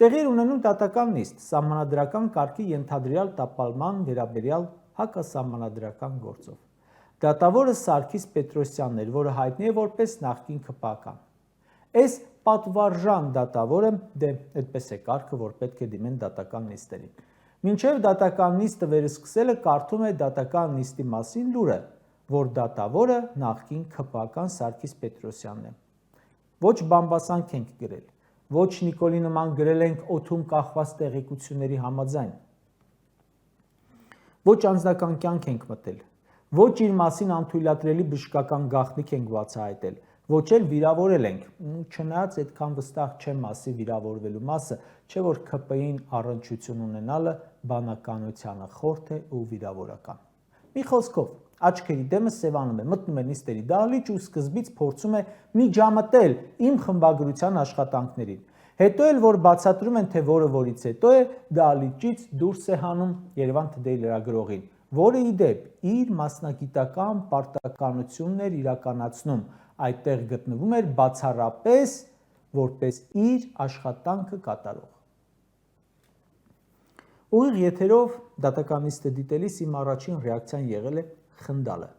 Տեղի էր ունենում դատական նիստ սահմանադրական կարգի ենթադրյալ տապալման վերաբերյալ հակասահմանադրական գործով։ Դատավորը Սարգիս Պետրոսյանն էր, որը հայտնի է որպես նախկին ՔՊԱ-կան։ Այս պատվարժան դատավորը, այդպես է կարգը, որ պետք է դիմեն դատական նիստերին։ Մինչև դատական նիստը վերսկսելը կարդում է դատական նիստի մասին լուրը, որ դատավորը նախկին ՔՊԱ-կան Սարգիս Պետրոսյանն է։ Ոչ բամբասանք ենք գրել, ոչ Նիկոլի նման գրել ենք օդում կախված տեղեկությունների համաձայն, ոչ անձնական կյանք ենք մտել, ոչ իր մասին անթույլատրելի բժշկական գաղտնիք ենք բացահայտել, ոչ էլ վիրավորել ենք, չնայած այդքան վստահ չեմ մասի վիրավորվելու մասը, չէ որ ՔՊ-ին առնչություն ունենալը բանականությանը խորթ է ու վիրավորական։ Մի խոսքով, աչքերի դեմը սևանում է, մտնում է նիստերի դահլիճ ու սկզբից փորձում է միջամտել իմ խմբագրության աշխատանքներին։ Հետո էլ, որ բացատրում են, թե որը որից հետո է, դահլիճից դուրս է հանում Երևան Today լրագրողին, որը ի դեպ իր մասնագիտական պարտականությունն էր իրականացնում, այդտեղ գտնվում էր բացառապես որպես իր աշխատանքը կատարող։ Ուղիղ եթերով դատական նիստը դիտելիս իմ առաջին ռեակցիան եղել է խնդալը։